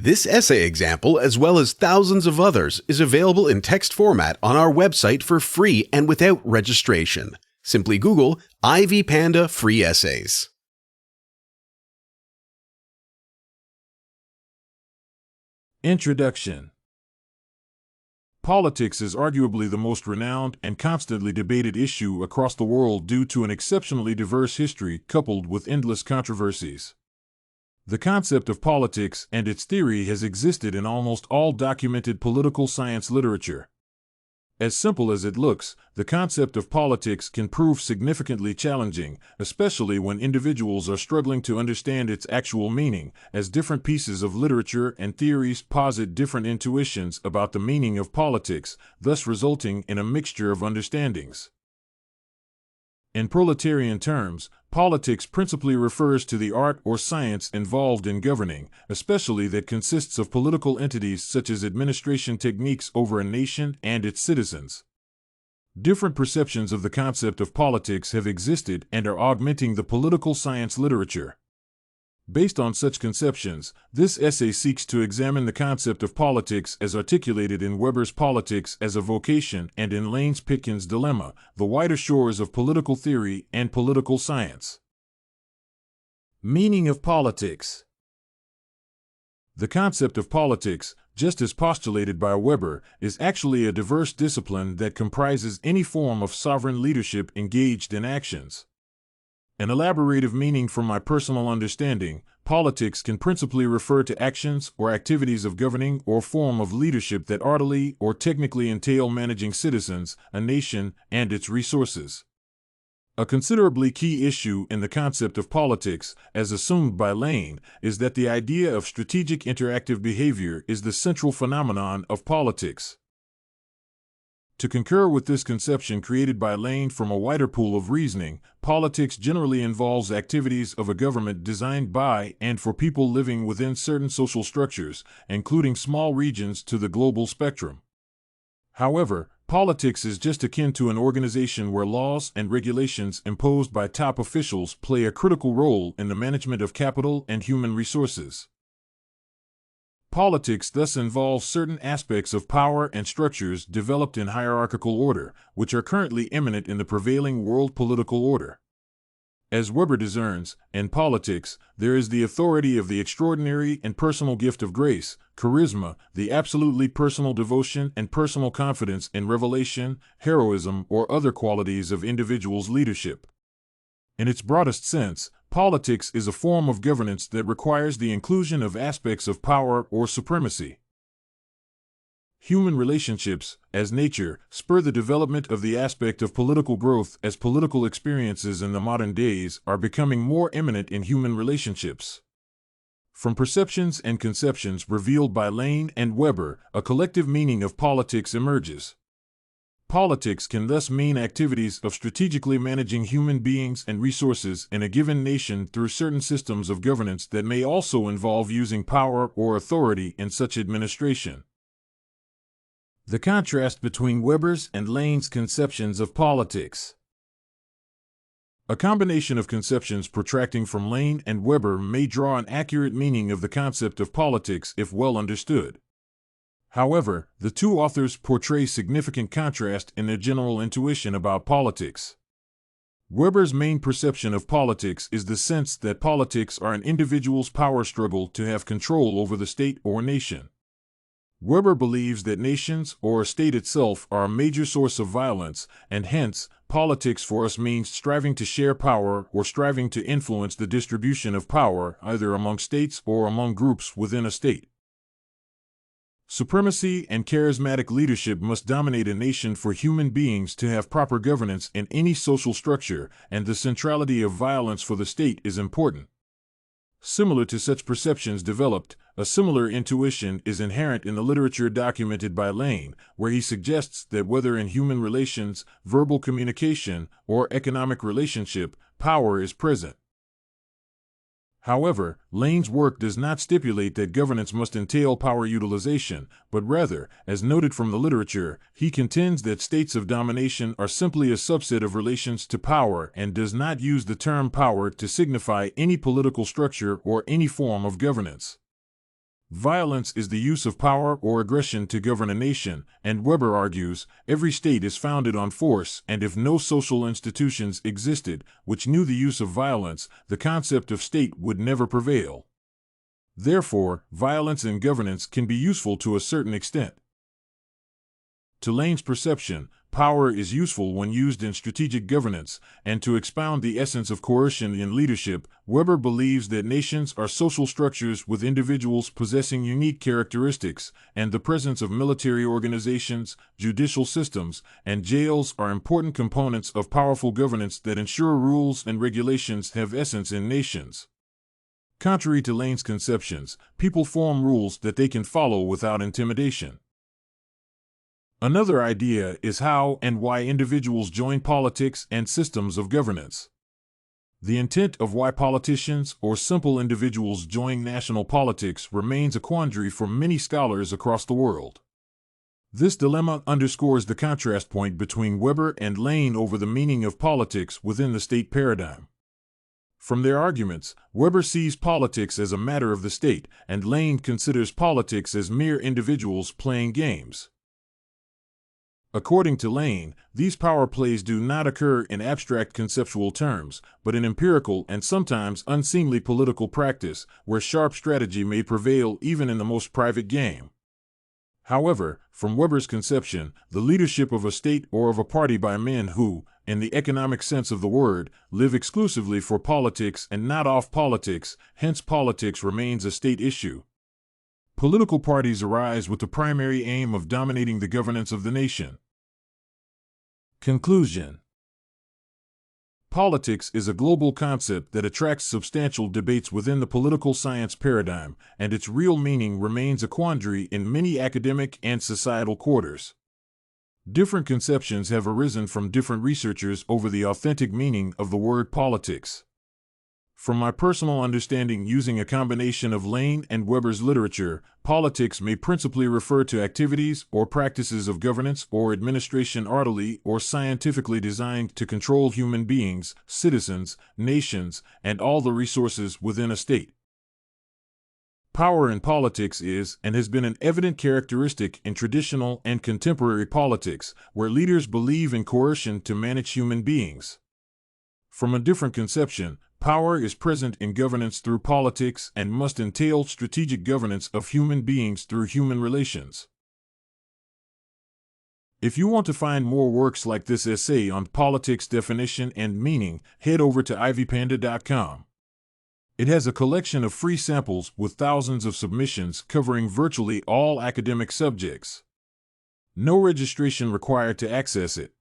This essay example, as well as thousands of others, is available in text format on our website for free and without registration. Simply Google Ivy Panda Free Essays. Introduction. Politics is arguably the most renowned and constantly debated issue across the world due to an exceptionally diverse history coupled with endless controversies. The concept of politics and its theory has existed in almost all documented political science literature. As simple as it looks, the concept of politics can prove significantly challenging, especially when individuals are struggling to understand its actual meaning, as different pieces of literature and theories posit different intuitions about the meaning of politics, thus resulting in a mixture of understandings. In proletarian terms, politics principally refers to the art or science involved in governing, especially that consists of political entities such as administration techniques over a nation and its citizens. Different perceptions of the concept of politics have existed and are augmenting the political science literature. Based on such conceptions, this essay seeks to examine the concept of politics as articulated in Weber's Politics as a Vocation and in Lane's Pitkin's Dilemma, the wider shores of political theory and political science. Meaning of politics. The concept of politics, just as postulated by Weber, is actually a diverse discipline that comprises any form of sovereign leadership engaged in actions. An elaborative meaning from my personal understanding, politics can principally refer to actions or activities of governing or form of leadership that artfully or technically entail managing citizens, a nation, and its resources. A considerably key issue in the concept of politics, as assumed by Lane, is that the idea of strategic interactive behavior is the central phenomenon of politics. To concur with this conception created by Lane from a wider pool of reasoning, politics generally involves activities of a government designed by and for people living within certain social structures, including small regions to the global spectrum. However, politics is just akin to an organization where laws and regulations imposed by top officials play a critical role in the management of capital and human resources. Politics thus involves certain aspects of power and structures developed in hierarchical order, which are currently immanent in the prevailing world political order. As Weber discerns, in politics, there is the authority of the extraordinary and personal gift of grace, charisma, the absolutely personal devotion and personal confidence in revelation, heroism, or other qualities of individuals' leadership. In its broadest sense, politics is a form of governance that requires the inclusion of aspects of power or supremacy. Human relationships, as nature, spur the development of the aspect of political growth as political experiences in the modern days are becoming more immanent in human relationships. From perceptions and conceptions revealed by Lane and Weber, a collective meaning of politics emerges. Politics can thus mean activities of strategically managing human beings and resources in a given nation through certain systems of governance that may also involve using power or authority in such administration. The contrast between Weber's and Lane's conceptions of politics. A combination of conceptions protracting from Lane and Weber may draw an accurate meaning of the concept of politics if well understood. However, the two authors portray significant contrast in their general intuition about politics. Weber's main perception of politics is the sense that politics are an individual's power struggle to have control over the state or nation. Weber believes that nations or a state itself are a major source of violence, and hence, politics for us means striving to share power or striving to influence the distribution of power either among states or among groups within a state. Supremacy and charismatic leadership must dominate a nation for human beings to have proper governance in any social structure, and the centrality of violence for the state is important. Similar to such perceptions developed, a similar intuition is inherent in the literature documented by Lane, where he suggests that whether in human relations, verbal communication, or economic relationship, power is present. However, Lane's work does not stipulate that governance must entail power utilization, but rather, as noted from the literature, he contends that states of domination are simply a subset of relations to power and does not use the term power to signify any political structure or any form of governance. Violence is the use of power or aggression to govern a nation, and Weber argues, every state is founded on force, and if no social institutions existed which knew the use of violence, the concept of state would never prevail. Therefore, violence in governance can be useful to a certain extent. To Lane's perception, power is useful when used in strategic governance, and to expound the essence of coercion in leadership, Weber believes that nations are social structures with individuals possessing unique characteristics, and the presence of military organizations, judicial systems, and jails are important components of powerful governance that ensure rules and regulations have essence in nations. Contrary to Lane's conceptions, people form rules that they can follow without intimidation. Another idea is how and why individuals join politics and systems of governance. The intent of why politicians or simple individuals join national politics remains a quandary for many scholars across the world. This dilemma underscores the contrast point between Weber and Lane over the meaning of politics within the state paradigm. From their arguments, Weber sees politics as a matter of the state, and Lane considers politics as mere individuals playing games. According to Lane, these power plays do not occur in abstract conceptual terms, but in empirical and sometimes unseemly political practice, where sharp strategy may prevail even in the most private game. However, from Weber's conception, the leadership of a state or of a party by men who, in the economic sense of the word, live exclusively for politics and not off politics, hence politics remains a state issue. Political parties arise with the primary aim of dominating the governance of the nation. Conclusion. Politics is a global concept that attracts substantial debates within the political science paradigm, and its real meaning remains a quandary in many academic and societal quarters. Different conceptions have arisen from different researchers over the authentic meaning of the word politics. From my personal understanding using a combination of Lane and Weber's literature, politics may principally refer to activities or practices of governance or administration artfully or scientifically designed to control human beings, citizens, nations, and all the resources within a state. Power in politics is and has been an evident characteristic in traditional and contemporary politics, where leaders believe in coercion to manage human beings. From a different conception, power is present in governance through politics and must entail strategic governance of human beings through human relations. If you want to find more works like this essay on politics definition and meaning, head over to ivypanda.com. It has a collection of free samples with thousands of submissions covering virtually all academic subjects. No registration required to access it.